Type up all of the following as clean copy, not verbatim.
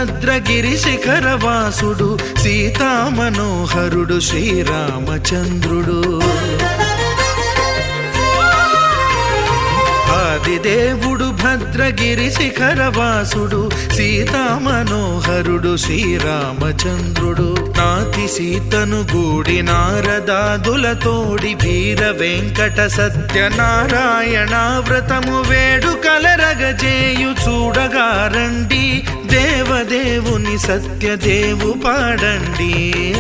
భద్రగిరి శిఖరవాసుడు సీతామనోహరుడు శ్రీరామచంద్రుడు. ఆదిదేవుడు భద్రగిరి శిఖరవాసుడు సీతామనోహరుడు శ్రీరామచంద్రుడు. నాతి సీతను గూడి నారదాదులతోడి వీర వెంకట సత్యనారాయణ వ్రతము వేడుకలరగజేయు చూడగారండి. దేవదేవుని సత్యదేవు పాడండి.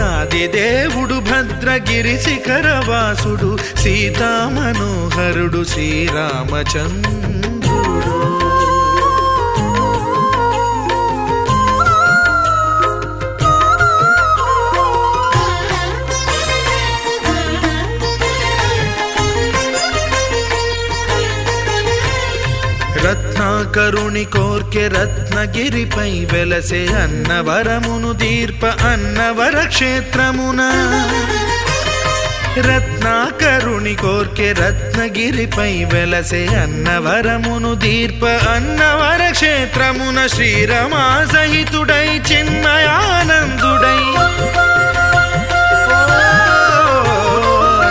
ఆదిదేవుడు భద్రగిరి శిఖరవాసుడు సీతామనోహరుడు శ్రీరామచంద్రుడు. రత్నాకరుని కోర్కె రత్నగిరిపై వెలసే అన్నవరమును దీర్ప అన్నవర క్షేత్రమున. రత్నాకరుని కోర్కె రత్నగిరిపై వెలసే అన్నవరమును దీర్ప అన్నవర క్షేత్రమున. శ్రీరమా సహితుడై చిన్మయానందుడై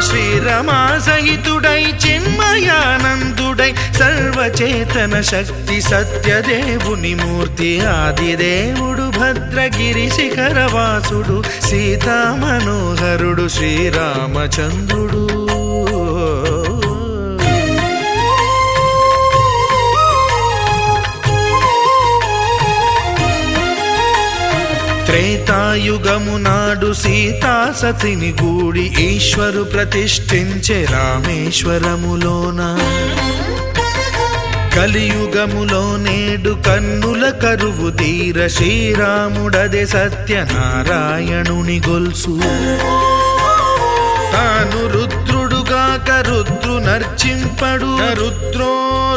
శ్రీరమా సహితుడై చిన్మయానందుడై సర్వచేతన శక్తి సత్యదేవుని మూర్తి. ఆదిదేవుడు భద్రగిరి శిఖరవాసుడు సీతామనోహరుడు శ్రీరామచంద్రుడు. త్రేతాయుగము నాడు సీతా సతిని గూడి ఈశ్వరు ప్రతిష్ఠించే రామేశ్వరములోన. కలియుగములో నేడు కన్నుల కరువు తీర శ్రీరాముడదే సత్యనారాయణుని గొల్సు. తాను రుద్రుడుగాక రుద్రు నర్చింపడు రుద్రో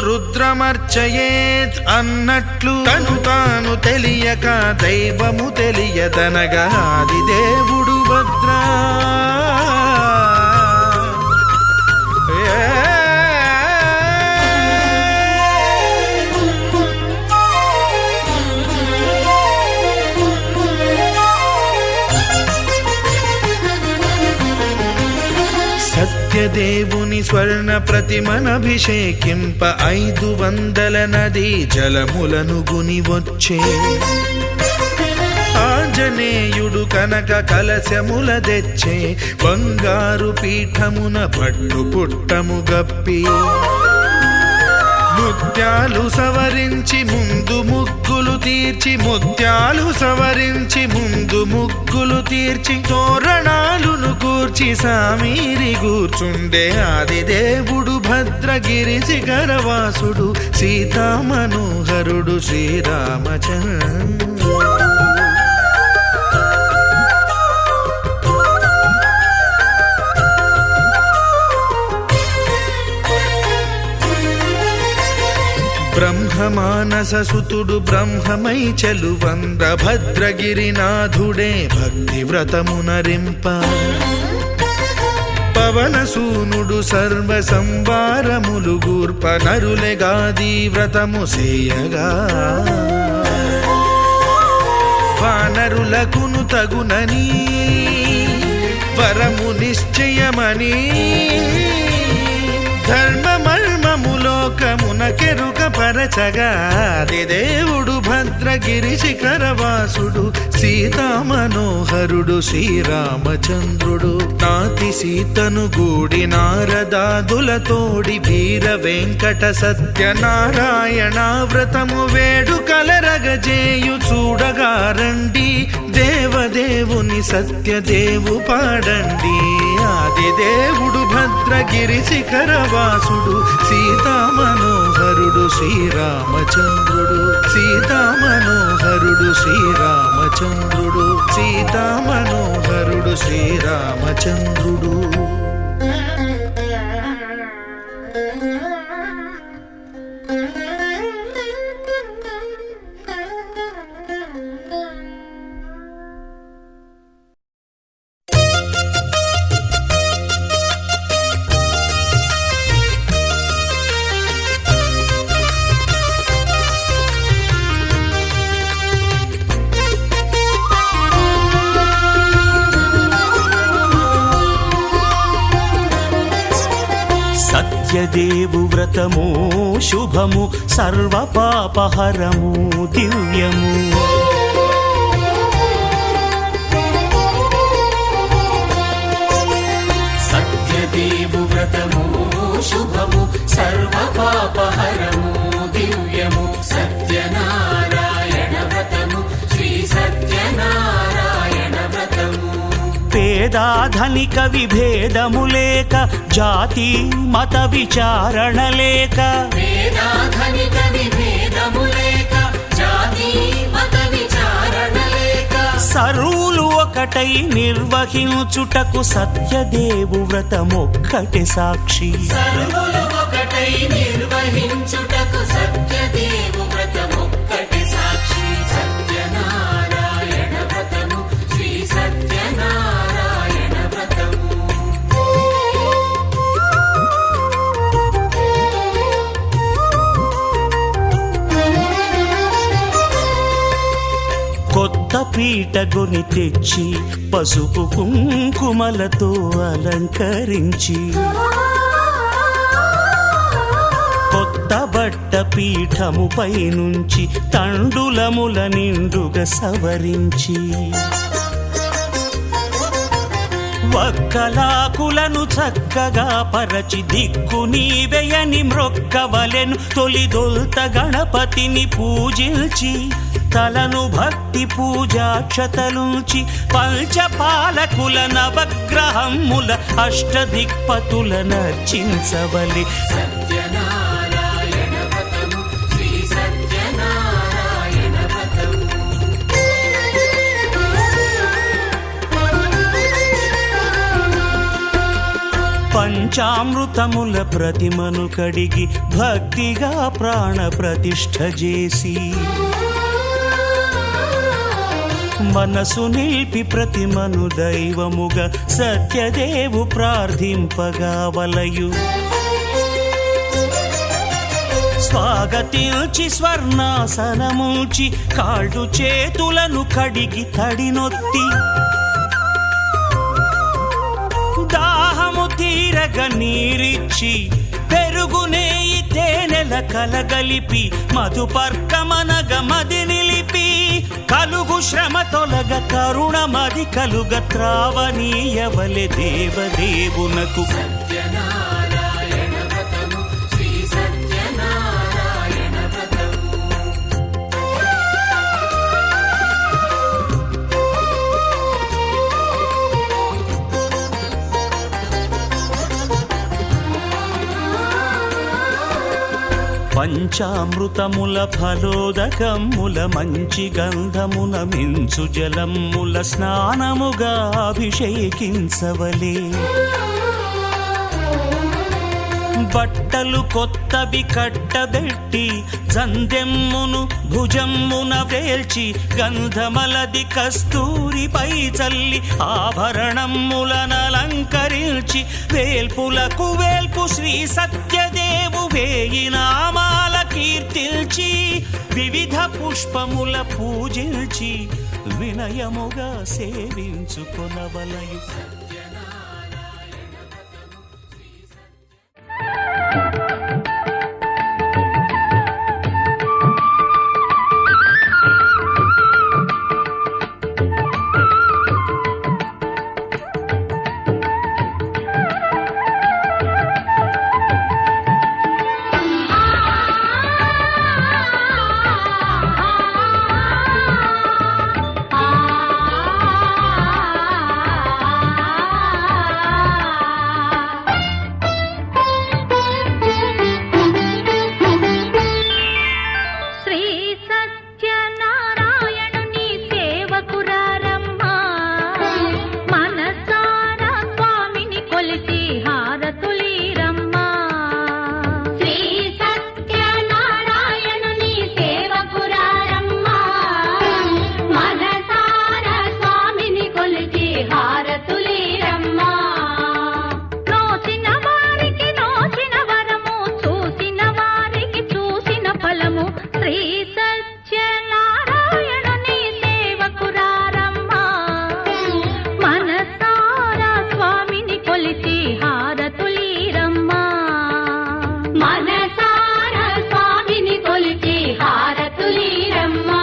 రుద్రమర్చయేత్ అన్నట్లు తను తాను తెలియక దైవము తెలియదనగా ఆదిదేవుడు భద్రా. సత్యదేవుని స్వర్ణ ప్రతిమనభిషేకింప 500 నదీ జలములను గుని వచ్చే. ఆంజనేయుడు కనక కలశముల తెచ్చే బంగారు పీఠమున పట్టు పుట్టము గప్పి. ముత్యాలు సవరించి ముందు ముగ్గులు తీర్చి ముత్యాలు సవరించి ముందు ముగ్గులు తీర్చి తోరణాలును కూర్చి సామీరి కూర్చుండే. ఆదిదేవుడు భద్రగిరి శిఖరవాసుడు సీతామనోహరుడు శ్రీరామచంద్రుడు. బ్రహ్మమానస సుతుడు బ్రహ్మమై చెలువంద భద్రగిరినాథుడే భక్తి వ్రతమునరింప. పవనసూనుడు సర్వ సంవారములు గూర్ప నరులెగాది వ్రతము సేయగా. వానరులకును తగునని వరము నిశ్చయమని ధర్మమర్మములోకమునకెరుక పరచగా. ఆదిదేవుడు భద్రగిరి శిఖరవాసుడు సీతామనోహరుడు శ్రీరామచంద్రుడు. నాతి సీతను గూడి నారదాదులతోడి వీర వెంకట సత్యనారాయణ వ్రతము వేడుకలరగజేయు చూడగారండి. దేవదేవుని సత్యదేవు పాడండి. ఆదిదేవుడు భద్రగిరి శిఖరవాసుడు సీతామనోహరుడు శ్రీరామచంద్రుడు. సీతామనోహరుడు శ్రీరామచంద్రుడు. సీతామనోహరుడు శ్రీరామచంద్రుడు. సత్యదేవు వ్రతము శుభము సర్వపాపహరము దివ్యము. సత్యదేవు వ్రతము శుభము సర్వపాపహరము దివ్యము. సత్యనారాయణ వ్రతము శ్రీ సత్యనారాయణ వ్రతము. పేదాధనిక విభేదము లేక జాతి మత విచారణ లేక వేదాధనిక విభేదము లేక జాతి మత విచారణ లేక సర్వులు ఒకటై నిర్వహించుటకు సత్యదేవు వ్రతమొక్కటి సాక్షి. సర్వులు ఒకటై నిర్వహించుటకు సత్యదేవు వ్రతమొక్కటి సాక్షి. సత్యనారాయణ వ్రతము శ్రీ సత్యనారాయణ వ్రతము. కొత్త పీటగొని తెచ్చి పసుపు కుంకుమలతో అలంకరించి కొత్త బట్ట పీఠముపై నుంచి తండులముల నిండుగా సవరించి వక్కలాకులను చక్కగా పరచి దిక్కు నీవెయని మ్రొక్కవలెను. తొలిదొల్త గణపతిని పూజించి తలను భక్తి పూజాక్షతలుంచి పంచపాలకుల నవగ్రహముల అష్టదిక్పతుల నర్చించవలె. సత్యనారాయణ వ్రతము శ్రీ సత్యనారాయణ వ్రతము. పంచామృతముల ప్రతిమను కడిగి భక్తిగా ప్రాణ ప్రతిష్ఠ చేసి మనసు నిలిపి ప్రతిమను దైవముగా సత్యదేవు ప్రార్థింపగా వలయు. స్వాగతించి స్వర్ణాసనముంచి కాళ్ళు చేతులను కడిగి తడినొత్తి దాహము తీరగ నీరిచ్చి పెరుగు నెయ్యి తేనెల కలగలిపి మధుపర్కమనగ మది నిలిపి కలుగు శ్రమ తొలగ కరుణ మది కలుగ త్రావనీయవలె దేవదేవునకు. సత్యనారాయణ వ్రతము శ్రీ సత్యనారాయణ వ్రతము. పంచామృతముల ఫలోదకముల మంచి గంధమున మించు జలముల స్నానముగా అభిషేకించవలే. బట్టలు కొత్తవి కట్టబెట్టి జందెమ్మును భుజమ్మున వేల్చి గంధమలది కస్తూరిపై చల్లి ఆభరణములనలంకరించి వేల్పులకు వేల్పు శ్రీ సత్యదేవు వేయి నామాల కీర్తిల్చి వివిధ పుష్పముల పూజించి వినయముగా సేవించుకొనవలయు. ఆ మనసారా స్వామిని కొలిచి హారతులీరమ్మా.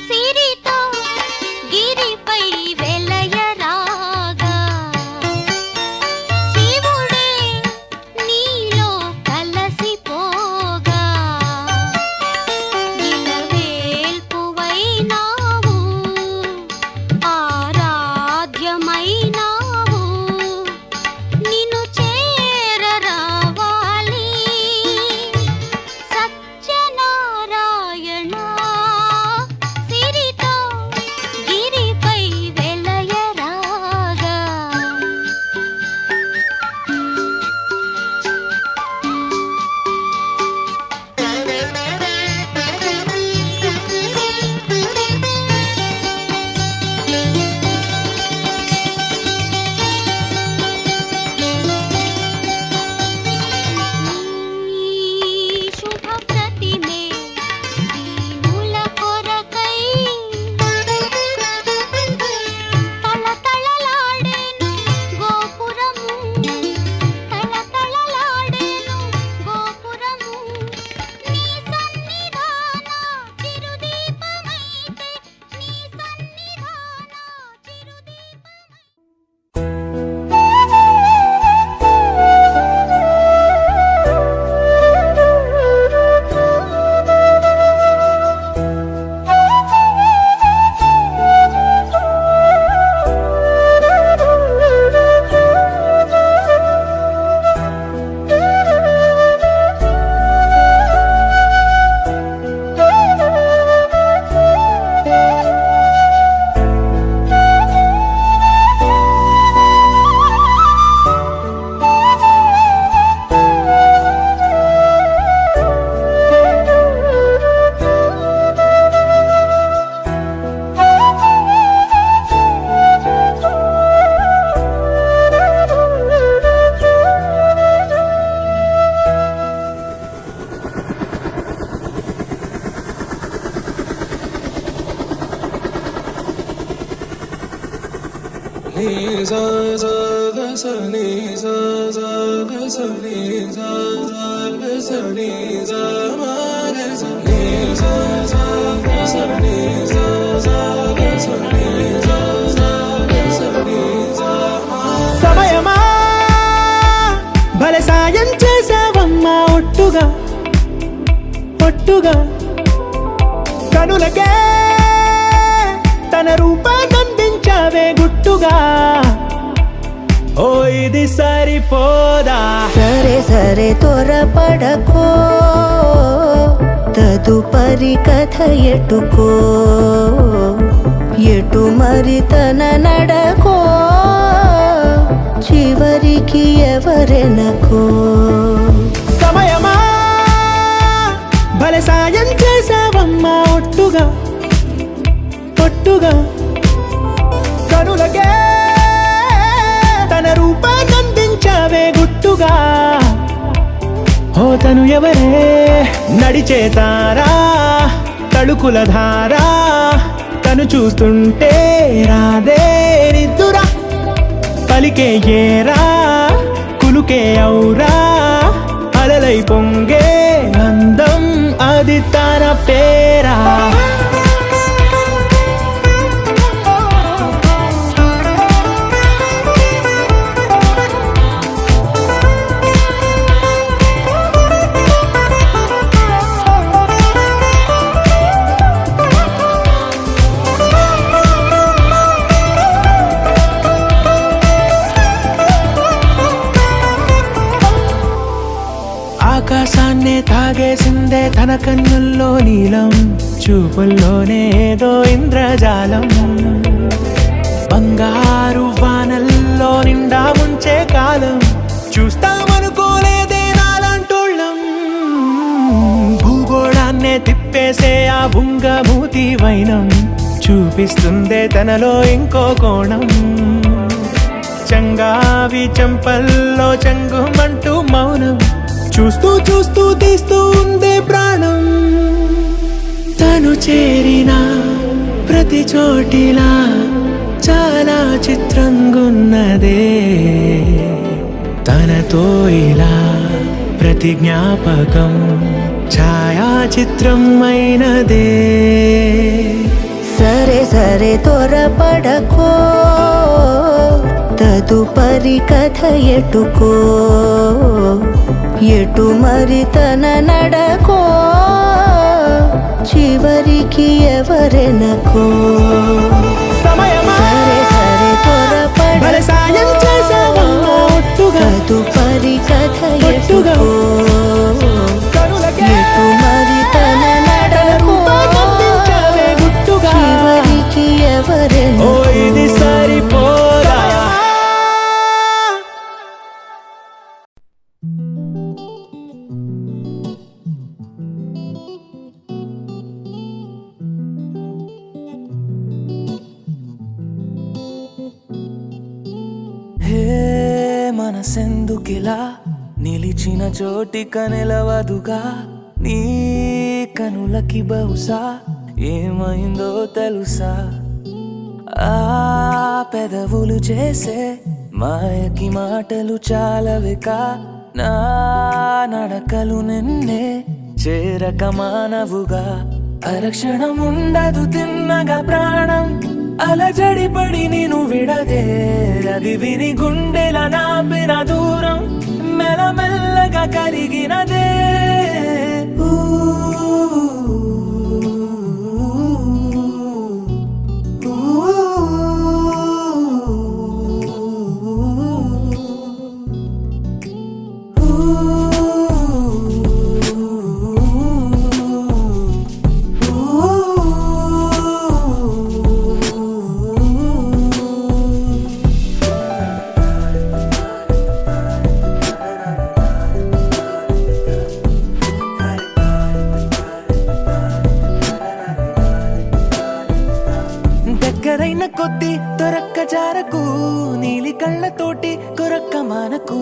సిరితో గిరిపై వెలయరాగా శివుడే నీలో కలసిపోగా ఇలవేల్పువైనావు ఆరాధ్యమైనావు నిన్ను చేరరావాలి సత్యనారాయణ సిరితో గిరిపై వెలయరాగా. నీ శుభ ప్రతిమే దీనుల కొరకై తళతళలాడేను గోపురము తళతళలాడేను గోపురము నీ సన్నిధాన చిరుదీపమైతే నీ సన్నిధాన చిరుదీపమై. సమయమా భలే సాయం చేసావమ్మా ఒట్టుగా ఒట్టుగా కనులకే తన రూపాన్నందించావే గుట్టుగా. ఓ ఇది సరిపోదా సరే సరే త్వరపడకో తదుపరి కథ ఎటుకో ఎటు మరి తన నడకో చివరికి ఎవరెనకో. సమయమా భలే సాయం చేసావమ్మా ఒట్టుగా ఒట్టుగా కనులకే తన రూపాన్నందించావే గుట్టుగా. ఓ తను ఎవరే నడిచే తారా తళుకుల ధారా తను చూస్తుంటే రాదే నిద్దురా పలికే ఏరా కులుకే ఔరా అలలై పొంగే అందం అది తన పేరా. ఆకాశాన్నే తాగేసిందే తన కన్నుల్లో నీలం చూపుల్లోనే ఏదో ఇంద్రజాలం బంగారు వానల్లో నిండా ముంచే కాలం చూస్తామనుకోలేదే నాలంటోళ్ళం. భూగోళాన్నే తిప్పేసే ఆ బుంగమూతి వైనం చూపిస్తుందే తనలో ఇంకో కోణం. చంగావి చెంపల్లో చంగుమంటూ మౌనం చూస్తూ చూస్తూ తీస్తూ ఉందే ప్రాణం. తను చేరిన ప్రతి చోటిలా చాలా చిత్రంగున్నదే. తనతో ఇలా ప్రతి జ్ఞాపకం ఛాయాచిత్రం అయినదే. సరే సరే త్వరపడకో, తదుపరి కథ ఎటుకో, ఎటు మరి తన నడకో, చివరికి ఎవరెనకో. సమయమా సరే సరే భలే సాయం చేసావమ్మా ఒట్టుగా. తదుపరి కథ ఒట్టుగా. ఎటుకో, కనులకే ఎటు మరి తన నడకో, రూపమందించావే గుట్టుగా. చివరికి ఓ ఎవరెనకో. ఇది సరిపోదా. హే మనసెందుకిలా నిలిచిన చోటిక నిలవదుగా. నీ కనులకి బహుశా ఏమైందో తెలుసా. ఆ పెదవులు చేసే మాయకి మాటలు చాలవిక. నా నడకలు నిన్నే చేరక మానవుగా. అరక్షణం ఉండదు తిన్నగా ప్రాణం అలజడిపడి నేను విడదే. అది విని గుండెల నాపిన దూరం మెల్లమెల్లగా కరిగినదే. దగ్గరైన కొద్ది దొరక్క జారకు, నీలి కళ్ళతోటి కొరక్క మానకు.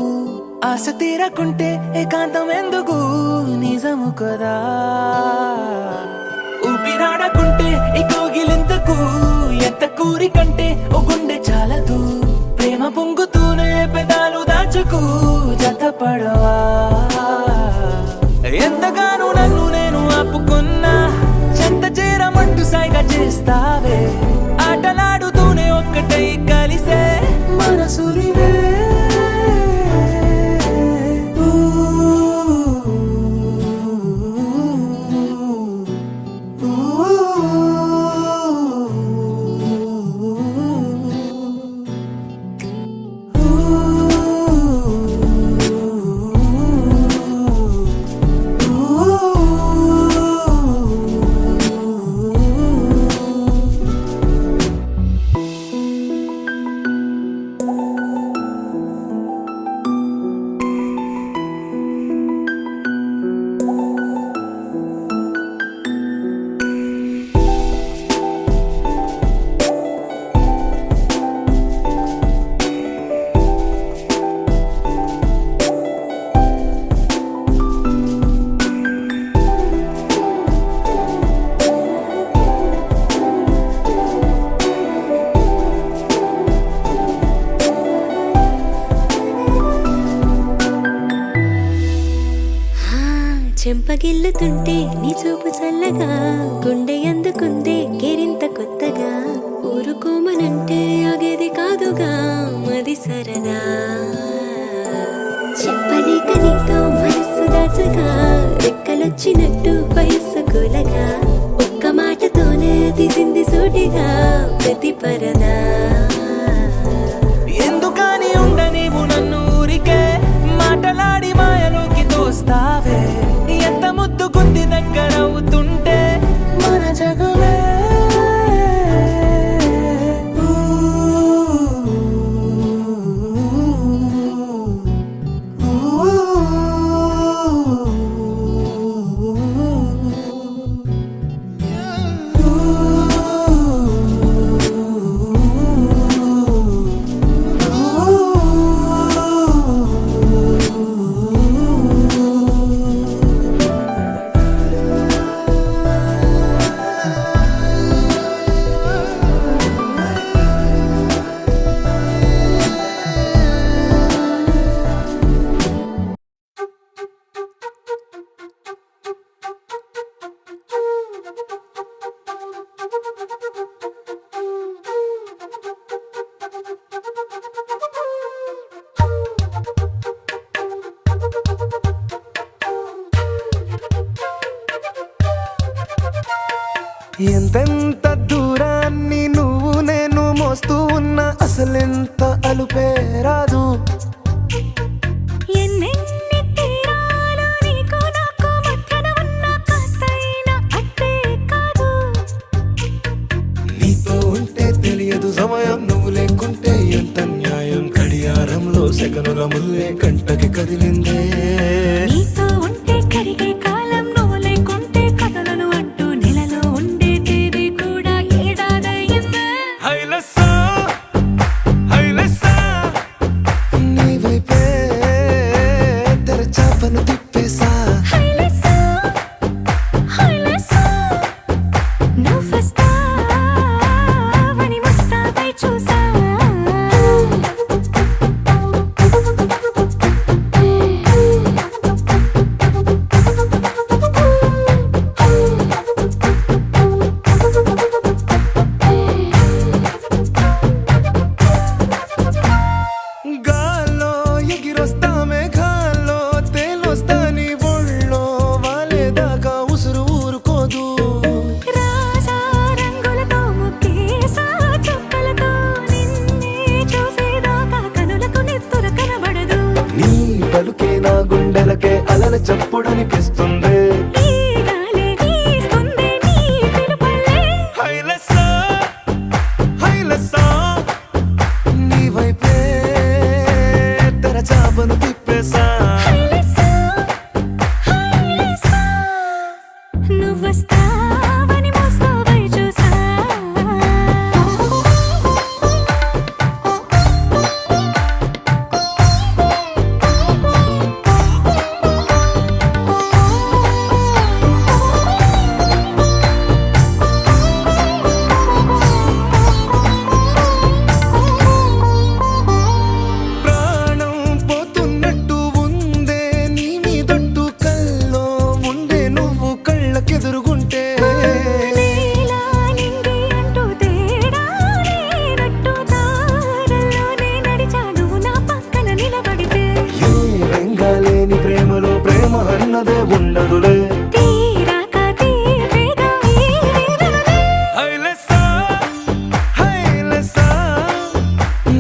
ఆశ తీరకుంటే ఏకాంతం ఎందుకు నిజము కదా. ఊపిరాడకుంటే ఈ కోగిలింతకు ఎంత కూరి కంటే ఓ గుండె చాలదు. ప్రేమ పొంగుతూనే పెదాలు దాచుకు జతపడవా. ఎంతగానో నన్ను నేను ఆపుకున్నా చెంత చేరమంటూ సాయిగా చేస్తావే. ఆటలాడుతూనే ఒక్కటై కలిసే మనసులివే. చెంపగిల్లుతుంటే నీ చూపు చల్లగా, గుండె అందుకుందే కెరింత కొత్తగా. ఊరుకోమనంటే ఆగేది కాదుగా మది సరదా. చెప్పలేక నీతో మనస్సు దాచగా, రెక్కలొచ్చినట్టు వయస్సు కూలగా. ఒక్క మాటతోనే తీసింది సూటిగా ప్రతి పరదా. ఎందుకని ఉండ నీవు నన్ను ఊరికే మాటలాడి మాయలోకి తోస్తావే. ఎంత ముద్దుకుంది దగ్గరవుతుంటే మన జగమే. ఎంతెంత దూరాన్ని నువ్వు నేను మోస్తూ ఉన్నా అసలెంత అలుపే రాదు. ఎన్నెన్ని తీరాలు నీకు నాకు మధ్యన ఉన్న కాస్తైనా అట్టే కాదు. నీతో ఉంటే తెలియదు సమయం, నువ్వు లేకుంటే ఎంత న్యాయం. గడియారంలో సెకనుల ముల్లే కంటకి కదిలిందే. నీతో ఉంటే కరిగే కాలం, నువ్వు లేకుంటే కథలను అంటూ నెలలో ఉండే తేదీ కూడా ఏడాదయ్యిందే. హైలెస్సా హైలెస్సా నీ వైపే తెరచాపను తిప్పేసా. హైలెస్సా హైలెస్సా నువ్వొస్తావని ముస్తాబై చూసా. గాల్లో ఎగిరొస్తా మేఘాల్లో తేలొస్తా నీ ఒళ్ళో వాలేదాకా ఉసురు ఊరుకోదు. రాజా రంగులతో ముక్కేసా చుక్కలతో నిన్నే చూసేదాకా కనులకు నెత్తుర కనబడదు. నీ పలుకే నా గుండెలకే అలల చప్పుడనిపిస్తుంది. ఈ గాలి వీస్తుంది నీ పిలుపులే. హైలెస్సా హైలెస్సా నీ వైపే తెరచాపను తిప్పేసా. హైలెస్సా హైలెస్సా నువ్వొస్తావని ముస్తాబై చూసా. ప్రాణం పోతున్నట్టు ఉందే నీ మీదొట్టు, కల్లో ఉండే నువ్వు కళ్ళకెదురుగుంటే. నీలా నింగి అంటూ తేడా లేనట్టు తారల్లోనే నడిచాను నా పక్కన నిలబడితే. ఏ వెంగాలేని ప్రేమలో ప్రేమ అన్నదే ఉండదులే. తీరాక తీపేగా ఈ వేదనలే. హైలెస్సా హైలెస్సా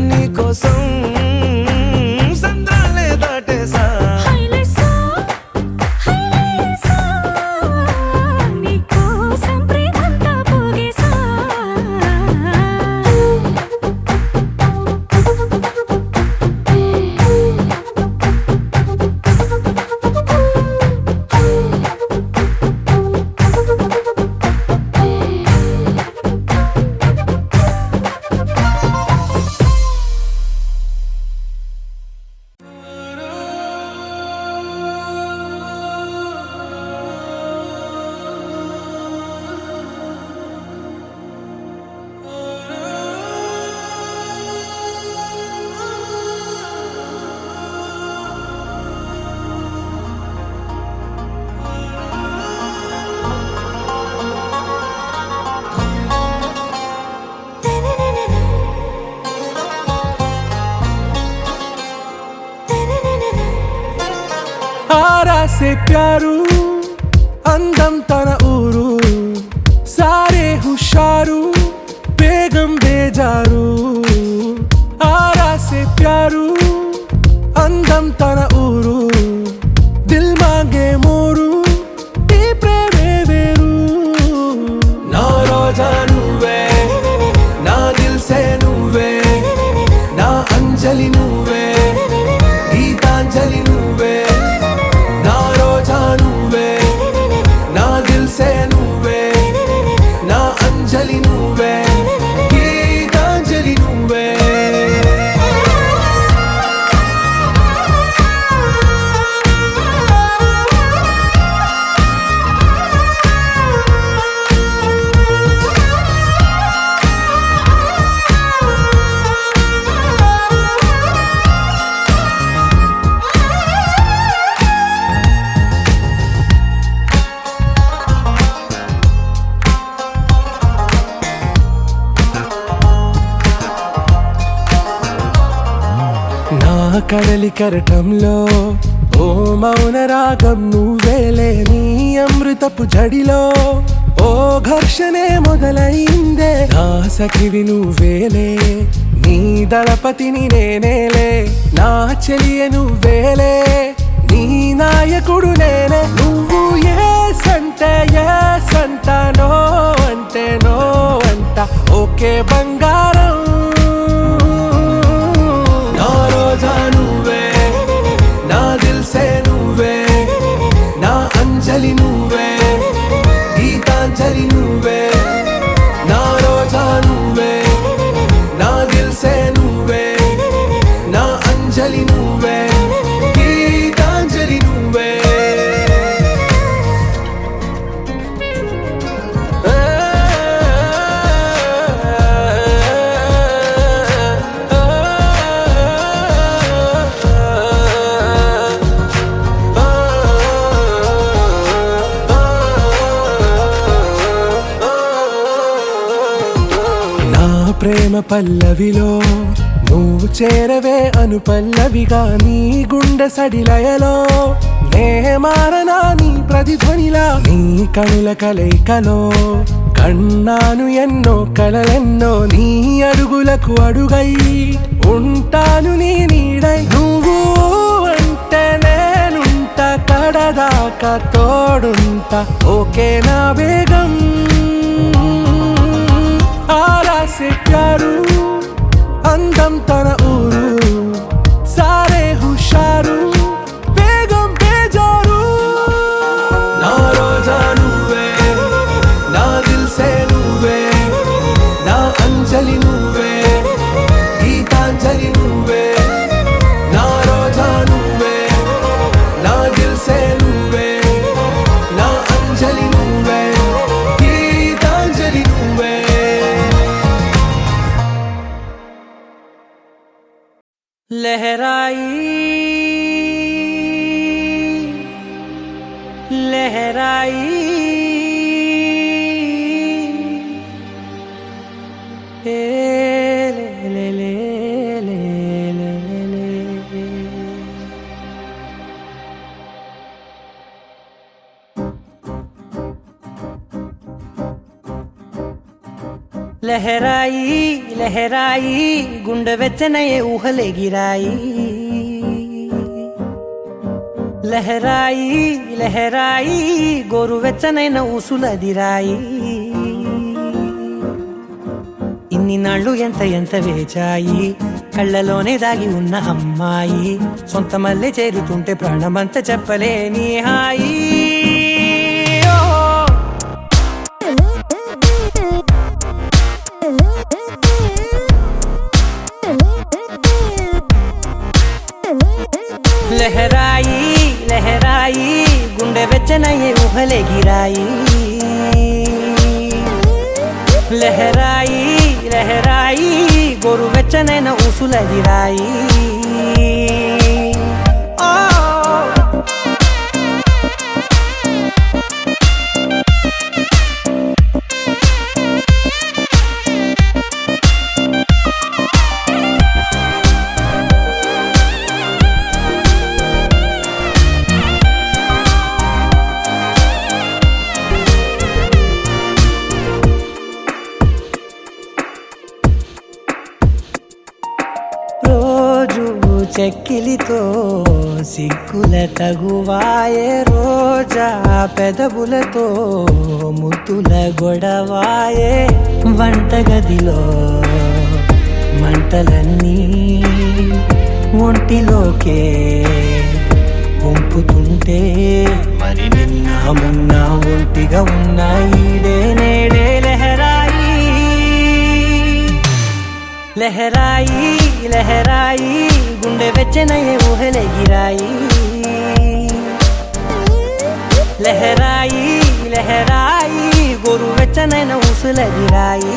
నీకోసం సంద్రాలే దాటేసా. హైలెస్సా హైలెస్సా నీకోసం ప్రేమంతా పోగేసా. आरा से प्यारू అందం తన ఊరు సారే హుషారు బేగం బేజారు. ఆరా సే ప్యారు అందం తన ఊరు దిల్ మాంగే మోరు ఈ ప్రేమే వేరు. నా రోజా నువ్వే నా దిల్ సే నువ్వే నా అంజలి నువ్వే గీతాంజలి నువ్వే. నా రోజా నువ్వే నా దిల్ సే నువ్వే నా అంజలి నువ్వే గీతాంజలి నువ్వే. కడలి కరటంలో ఓ మౌన రాగం నువ్వేలే నీ అమృతపు జడిలో ఓ ఘర్షణే మొదలైందే నా సఖివి నువ్వేలే నీ దళపతిని నేనేలే నా చెలియ నువ్వేలే నీ నాయకుడు నేనే నువ్వు ఏ సంట నో అంటే నో అంట ఓకే బంగారం నా రోజా నువ్వే నా దిల్సే నువ్వే నా అంజలి నువ్వే గీతాంజలి నువ్వే నా రోజా నువ్వే నా దిల్సే నువ్వే నా అంజలి నువ్వే గీతాంజలి నువ్వే నా ప్రేమ పల్లవిలో నువ్వు చేరవే అను పల్లవిగా నీ గుండె సడిలయలో నే మారనా నీ ప్రతిధ్వనిలా నీ కనుల కలయికలో కన్నాను ఎన్నో కలలెన్నో నీ అడుగులకు అడుగై ఉంటాను నీ నీడై నువ్వు అంటే నేనుంట కడదాకా తోడుంటా ఓకే నా బేగం आरा से प्यारू అందం తన ఊరు సారే హుషారు బేగం బేజారు నా రోజా నువ్వే నా దిల్సే నువ్వే నా అంజలి నువ్వే గీతాంజలి నువ్వే నా రోజా నువ్వే నా దిల్సే నువ్వే నా అంజలి నువ్వే గీతాంజలి నువ్వే लहराई लहराई ए ले ले ले ले ले ले लहराई लहराई गुंड వెచ్చనయే ఊహలే గిరాయి లహరాయి లహరాయి గోరు వెచ్చనైన ఊసులదిరాయి ఇన్ని నాళ్ళు ఎంత ఎంత వేచాయి కళ్ళలోనే దాగి ఉన్న అమ్మాయి సొంత మల్లె చేరుతుంటే ప్రాణమంత చెప్పలేని హాయి లహరాయి లహరాయి గుండె వెచ్చనయ్యే ఊహలే గిరాయి లహరాయి లహరాయి గోరు వెచ్చనైన ఊసులదిరాయి చెక్కిలితో సిగ్గుల తగువాయే రోజా పెదవులతో ముద్దుల గొడవాయే వంటగదిలో మంటలన్నీ ఒంటిలోకే వంపుతుంటే మరి నిన్న మొన్న ఒంటిగా ఉన్నాయి నేడే లహరాయి లహరాయి లహరాయి గుండె వెచ్చనయ్యే ఊహలే గిరాయి లహరాయి లహరాయి గోరు వెచ్చనైన ఊసులదిరాయి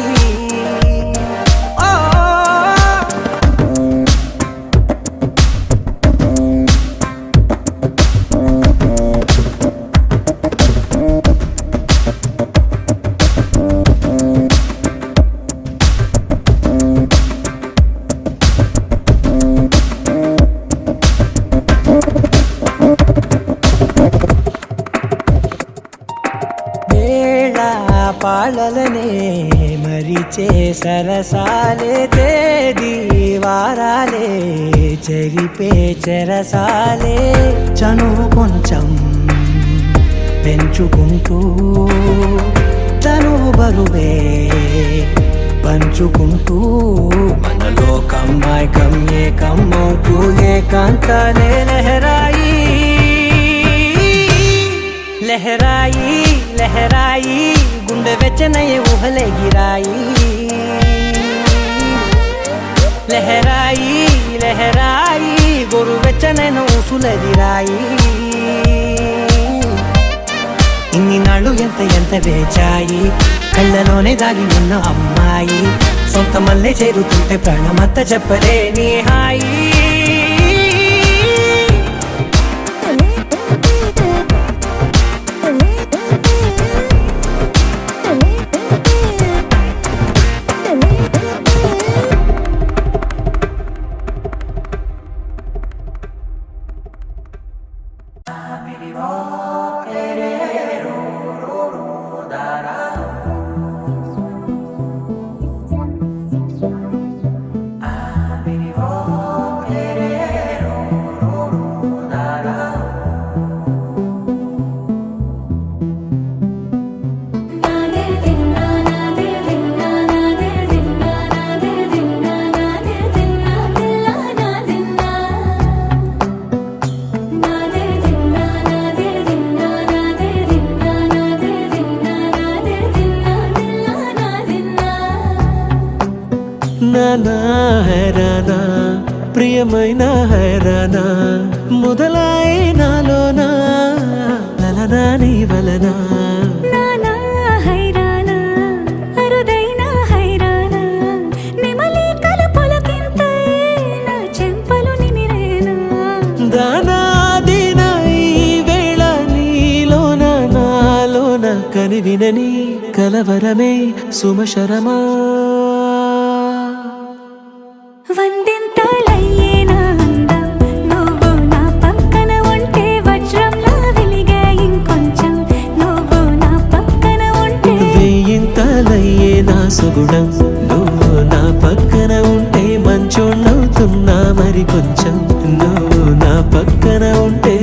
వేళ సరసాలే తేదీ వారాలే చెరిపే చెరసాలే చనువు కొంచెం పెంచుకుంటూ తనువు బరువే పంచుకుంటూ మనలో కమ్మాయి కమ్మే కమ్మవుతూ ఏకాంతాలే లహరాయి లహరాయి లహరాయి గుండె వెచ్చనయ్యే ఊహలే గిరాయి లహరాయి లహరాయి గోరు వెచ్చనైన ఊసులెదిరాయి ఇన్ని నాళ్ళు ఎంత ఎంత వేచాయి కళ్ళలోనే దాగి ఉన్న అమ్మాయి సొంత మల్లె చేరుతుంటే ప్రాణమంతా చెప్పలేని హాయి నానా హైరానా ప్రియమైన హైరానా మొదలాయి నాలోనా లలనా నీ వలనా నానా హైరానా అరుదైన హైరానా నెమలి కలుపులకింతై నా చెంపలు నిమిరేనా దానాదిన ఈ వేళ నీలోన నాలోన కనివినని కలవరమే సుమశరమా వందింతలయ్యేనా అందం నువ్వు నా పక్కన ఉంటే వజ్రంలా వెలిగే ఇంకొంచెం నువ్వు నా పక్కన ఉంటే వేయింతలయ్యే నా సుగుణం నువ్వు నా పక్కన ఉంటే మంచోళ్ళవుతున్నా మరి కొంచెం నువ్వు నా పక్కన ఉంటే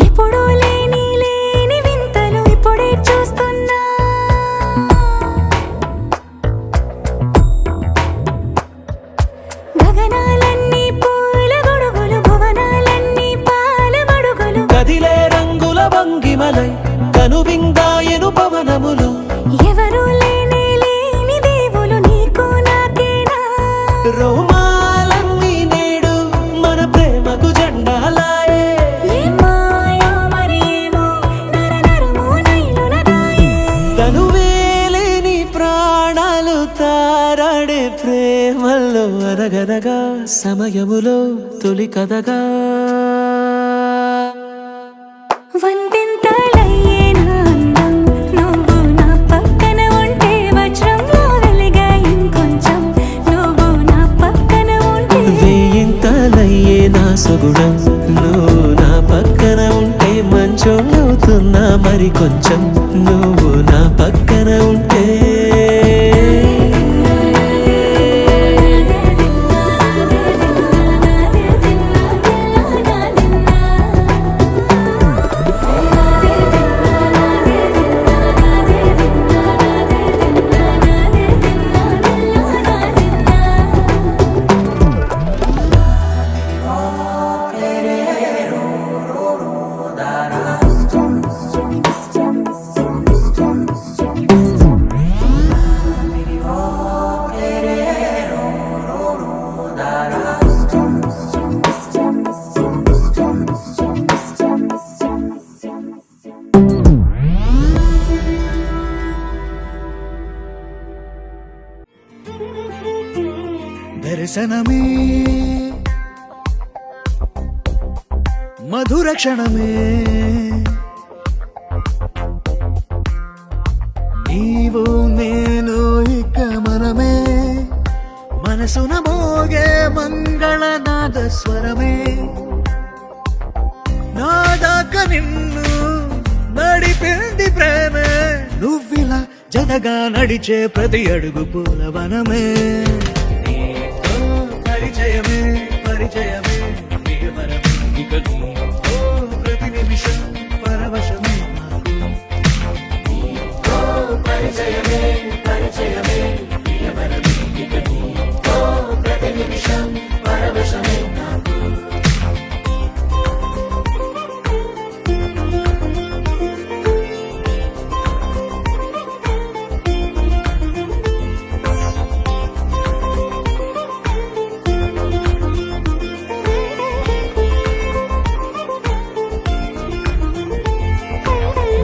ఎప్పుడూ లేని లేని వింతలు ఇప్పుడే చూస్తున్నా గగనాలన్నీ పూల గొడుగులు భువనాలన్నీ పాల మడుగులు కదిలే రంగుల భంగిమలై కనువిందాయను పవనములు ఎవరూ లేని లేని దేవులు నీకు నాకేనా రోమాలన్నీ నేడు మన ప్రేమకు జెండాలాయే ఏ మాయో మరి ఏమో నరనరమో నైలున దాయే తనువేలేని ప్రాణాలు తారాడే ప్రేమల్లో అరగరగా సమయములో తొలి కథగా వందింతలయ్యేనా అందం నువ్వు నా పక్కన ఉంటే వజ్రంలా వెలిగే ఇంకొంచెం నువ్వు నా పక్కన ఉంటే వేయింతలయ్యే నా సుగుణం నువ్వు నా పక్కన ఉంటే మంచోళ్ళవుతున్నా మరి కొంచెం నువ్వు నా పక్కన ఉంటే నా దర్శనమే మధుర క్షణమే నీవు నేను ఇక మనమే మనసున మోగే మంగళనాద స్వరమే నాదాక నిన్ను నడిపింది ప్రేమే నువ్విలా జతగా నడిచే ప్రతి అడుగు పూలవనమే నీతో పరిచయమే పరిచయమే ప్రియవరమే ఇక నీతో ప్రతి నిమిషం పరవశమే నాకు నీతో పరిచయమే పరిచయమే ప్రియవరమే ఇక నీతో ప్రతి నిమిషం పరవశమే నాకు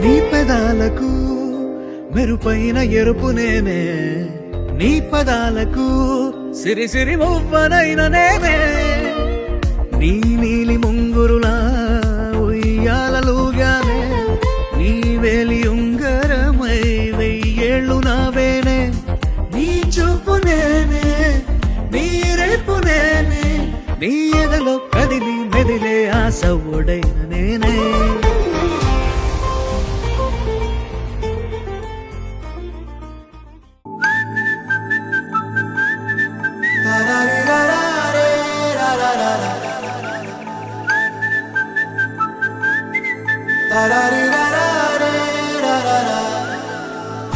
నీ పెదాలకు మెరుపైన ఎరుపు నేనే నీ పదాలకు సిరి సిరి మువ్వనైన నేనే నీ నీలి ముంగురులా ఉయ్యాలలుగానే నీ వేలి ఉంగరమై వెయ్యేళ్ళు నావేనే నీ చూపు నేనే నీ రేపు నేనే నీ ఎదలో కదిలి మెదిలే ఆశ ఒడైన నేనే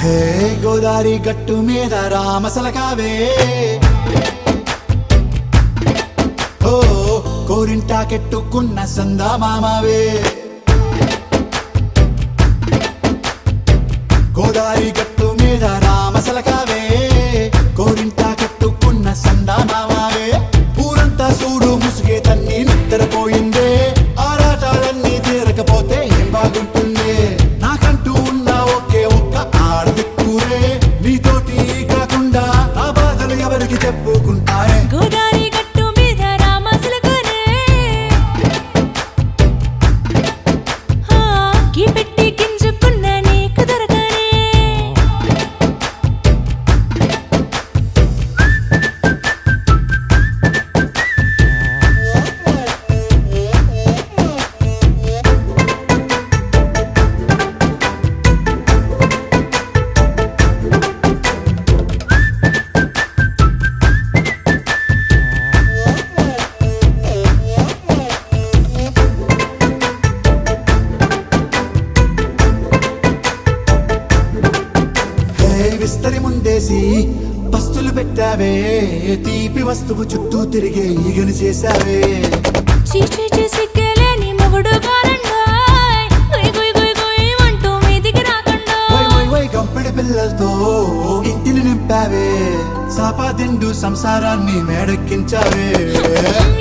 హే గోదారి గట్టు మీద రామసలకావే ఓ కోరింటా కెట్టుకున్న సందా మామావే గోదారి గట్టు మీద రామసలకావే కోరింటా కెట్టుకున్న సందా మామావే ఊరంతా చూడు ముసుగే తన్ని నిద్రపోయిందే ఆరాటాలన్నీ తీరకపోతే ఏం బాగుంటుంది నాకంటూ ఉన్న ఒకే ఒక్క ఆడదిక్కురే నీతోటి కాకుండా ఆ బాధలు ఎవరికి చెప్పుకుంటారే గోదారి గట్టు మీద రామసలకనే గీ పెట్టి గింజుకున్న నీకు దొరకనే హే విస్తరి ముందేసి పస్తులు పెట్టావే తీపి వస్తువు చుట్టూ తిరిగే ఈగను చేశావే చీచీ సిగ్గలేని మొగుడు గారండాయ్ గుయ్ గుయ్ గుయ్ గుయ్ అంటూ మీదికి రాకుండా వై వై వై గంపెడి పిల్లలతో ఇంటిని నింపావే సాపాదిండు సంసారాన్ని మేడెక్కించావే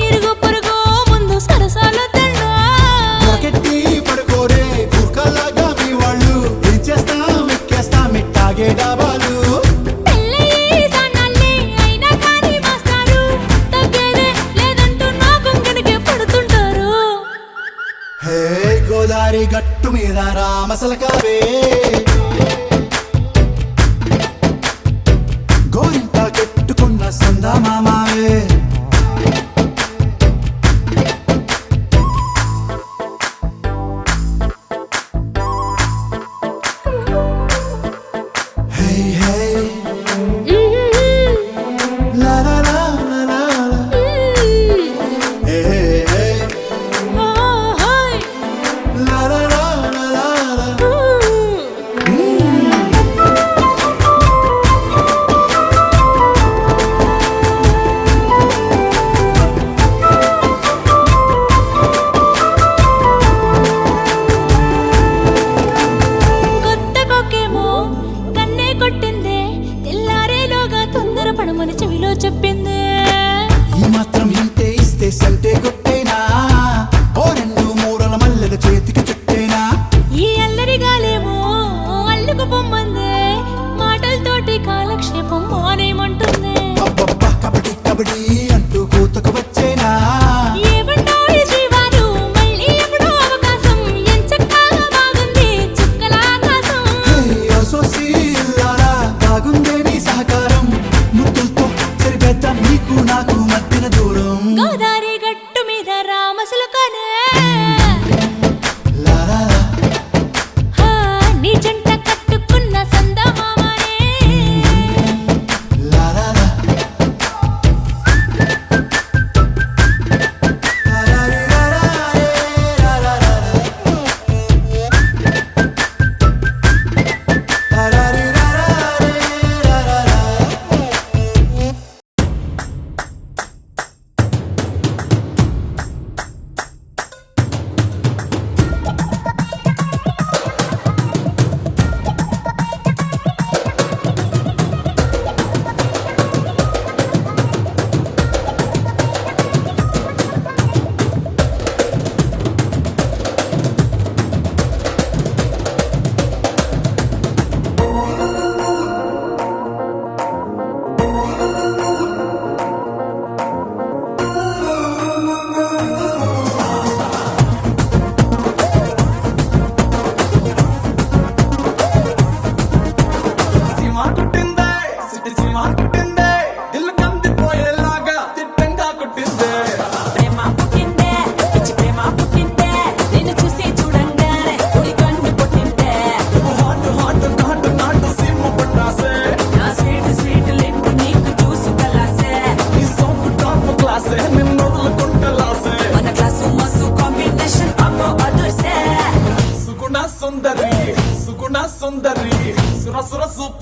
ఇరుగు పొరుగు ముందు సరసాలు తండా రాకెట్టి పడుకోరే కుక్కలాగా మీ వాళ్ళు ఏం చేస్తాం ఎక్కేస్తాం ఇట్టాగే డాబాలు పెళ్ళయి సన్నాల్ని అయినా కానీ మాస్తారు తగ్గేదే లేదంటూ నా కొంగనికే పడుతుంటారు హే గోదారి గట్టు మీద రామసలకావే గోరింట కెట్టుకున్న సందా మామావే హే హే లా లా లా లా లా లా. హే హే హాయ్ లా లా లా లా లా లా. కొత్త కొక్కేమో కన్నే కొట్టిందే తెల్లారేలోగా తొందర పడమని చెవిలో చెప్పిందే ఈ మాత్రం ఇంటే ఇస్తే సంటే కొట్టేనా ఓ రెండు మూరల మల్లెల చేతికి చుట్టేనా ఈ అల్లరి గాలేమో అల్లుకు పొమ్మందే మాటలతోటి కాలక్షేపం మానేమంటుంది అబ్బబ్బా కబడ్డీ కబడ్డీ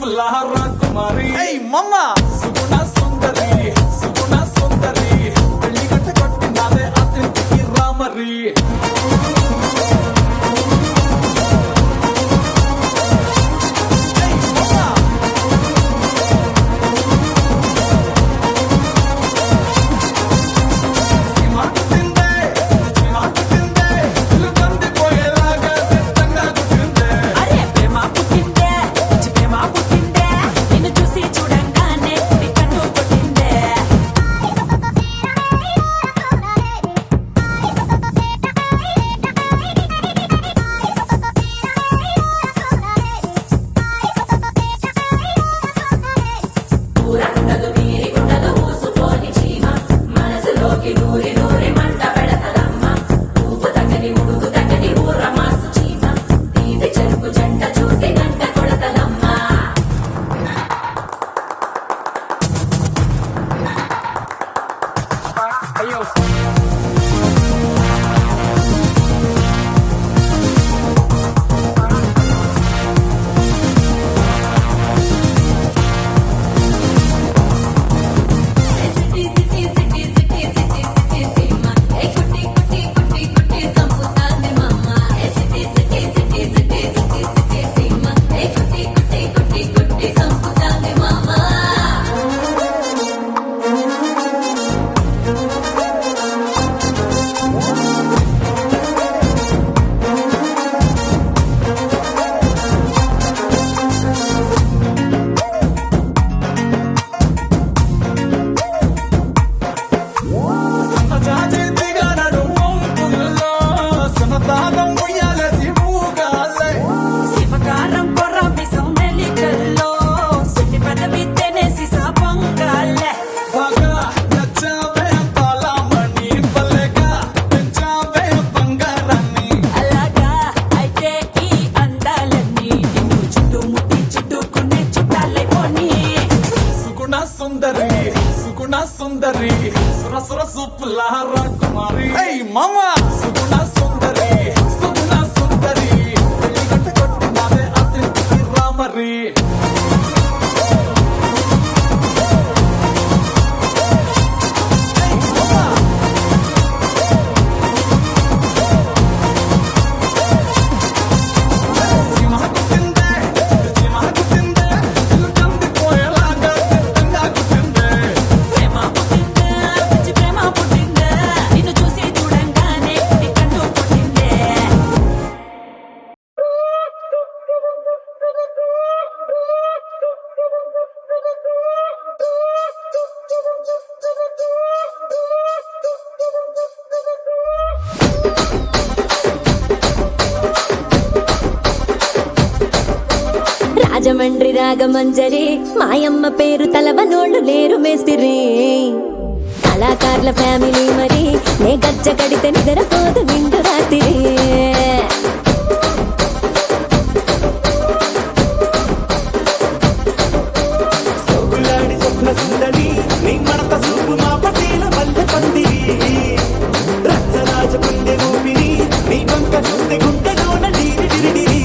సూపుల రాకుమారి మమ్మ సుగుణ సుందరి సుగుణ సుందరి పెళ్లి గట్ట కొట్టినాదే అతిథికి రామరి అరే ప్రేమ పుట్టిందే పిచ్చి ప్రేమ పుట్టిందే నిన్ను చూసి చూడంగానే నీ కన్ను కొట్టిందే ఊరందలు నీరి గుండలు ఊసుకొని చీమ మనసులోకి నూరి నూరి మంట పెడతదమ్మ ఊపు తగ్గని ఉడుకు తగ్గని ఊర మాసు చీమ ఇది చెరుకు జంట చూసి గంట కొడతదమ్మ సిటీ సిటీ సిటీ సిటీ సిటీ సిటీ సీమ ఏ కుట్టి కుట్టి కుట్టి కుట్టి సంపుతాంది మమ్మ ఏ సిటీ సిటీ సిటీ సిటీ సిటీ సిటీ సీమ ఏ కుట్టి కుట్టి కుట్టి కుట్టి సంపుతాంది మమ్మ శివకారం కొర్ర మిసం మెలికల్లో సుట్టి పదవి తెనేసి సాపంగాలే అలాగా అయితే ఈ అందాలన్నీ నిన్ను చుట్టుముట్టి చుట్టుకునే చుట్టాలే పోనీ సుగుణ సుందరి సుగుణ సుందరి సుర సుర సూపుల రాకుమారి మమ్మ సుగుణ సుందరి సుగుణ సుందరి పెళ్లి గట్ట కొట్టినాదే అతిథికి రామరి ప్రేమ పుట్టిందే పిచ్చి ప్రేమ పుట్టిందే నిన్ను చూసి చూడంగానే నీ కన్ను కొట్టిందే రాజమండ్రి రాగమంజరి మాయమ్మ పేరు తలవనోళ్ళు లేరు మేస్తిరి కళాకారుల ఫ్యామిలీ మరి నే గజ్జ కడితే నిద్రపోదు నిండు రాత్రి సోకులాడి స్వప్న సుందరి నీ మడత చూపు మా పటేల మల్లె పందిరి రచ్చరాజ పుందె ఊపిరి నీ వంక చూస్తే గుండెలోన డీరి డిరిడిరి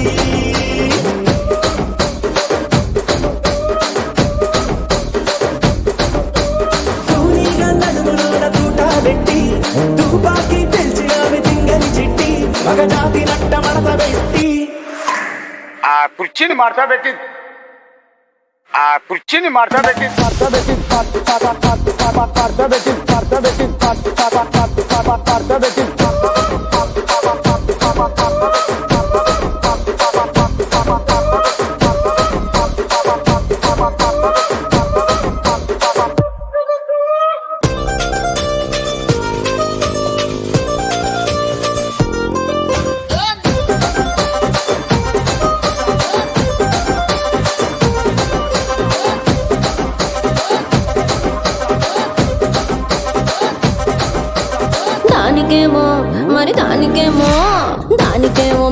తూనీగా నడుములోన తూట పెట్టి తుపాకి పెంచి ఆమె తింగని చిట్టి మగజాతి నట్ట మడత పెట్టి ಆ ಕುರ್ಚಿని ಮಾಡ್ತಾ ಬೇಕಿತ್ತು ಆ ಕುರ್ಚಿని ಮಾಡ್ತಾ ಬೇಕಿತ್ತು దానికేమో మరి దానికేమో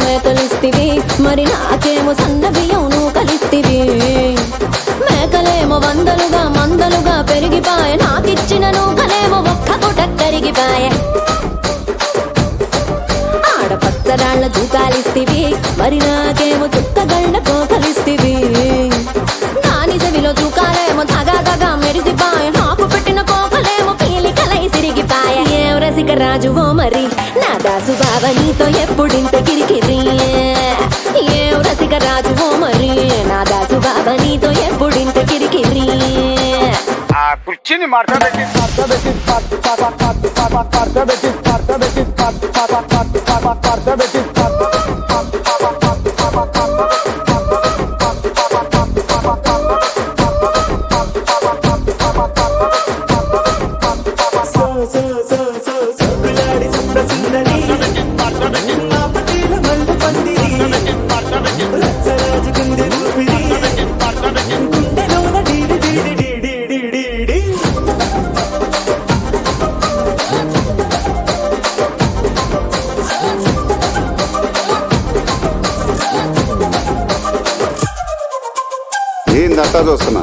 మేకలిస్తివి మరి నాకేమో సన్న బియ్యం నువ్వు కలిస్తివి మేకలేమో వందలుగా మందలుగా పెరిగిపాయ నాకిచ్చిన నూకలేమో ఒక్క పూట కరిగిపాయ ఆడపచ్చరాళ్ళ దూకాలిస్తివి మరి నాకేమో చుక్కగళ్ళ కోకలిస్తివి రాజువో మరి నా దాసు బావ నీతో ఎప్పుడింత కిరికిరి ఏం రసిక రాజువో మరి నా దాసు బావ నీతో ఎప్పుడింత కిరికిరి ఆ కుర్చీని మార్చబెట్టి సోకులాడి సుప్రసుందరి మా పటేల మల్ల పందిరి రచ్చరాజు గుండె ఊపిరి గుండెలోన డీడి డీడి డీడి డీడి డీ. ఏందంతా చూస్తున్నా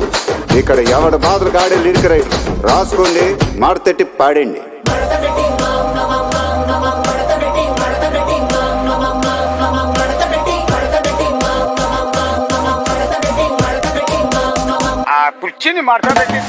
ఇక్కడ ఎవడ బాధలు గాడే లిరిక్ రైటర్ రాసుకోండి మాడతెట్టి పాడండి ఆ కుర్చీని మార్చబెట్టి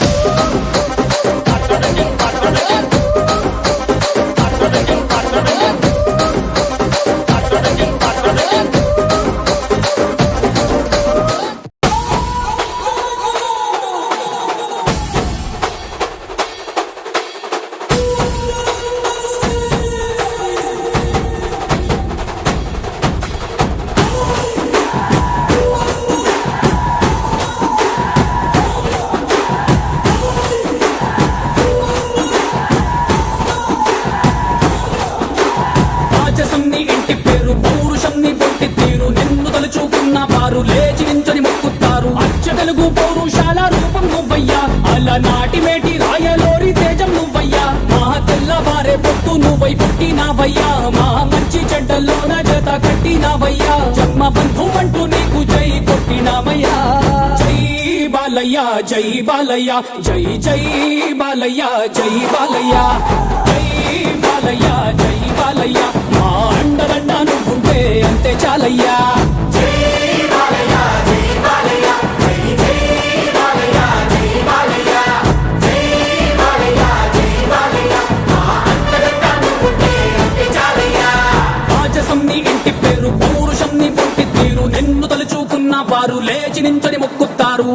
రాజసంని ఇంటి పేరు పౌరుషంని పొట్టి తీరు నిన్ను తలుచుకున్న వారు లేచి నించొని మొక్కుతారు అచ్చ తెలుగు పౌరుషాల రూపం నువ్వయ్యా అలనాటి మేటి రాయలోరి తేజం నువ్వయ్యా మా తెల్లవారే పొత్తు నువ్వై పుట్టినావయ్యా మా మంచి చెడ్డల్లోన జత కట్టినావయ్యా జన్మ బంధు అంటూ నీకు జై కొట్టినామయ్యా జై బాలయ్య జై బాలయ్య జై జై బాలయ్య జై బాలయ్య జై బాలయ్య జై బాలయ్య మా అండదండ నువ్వుంటే అంతే చాలయ్యా జై బాలయ్య జై బాలయ్య జై జై బాలయ్య జై బాలయ్య జై బాలయ్య జై బాలయ్య మా అండదండ నువ్వుంటే అంతే చాలయ్యా రాజసంని ఇంటి పేరు పౌరుషంని పొట్టి తీరు నిన్ను తలుచుకున్న వారు లేచి నించొని మొక్కుతారు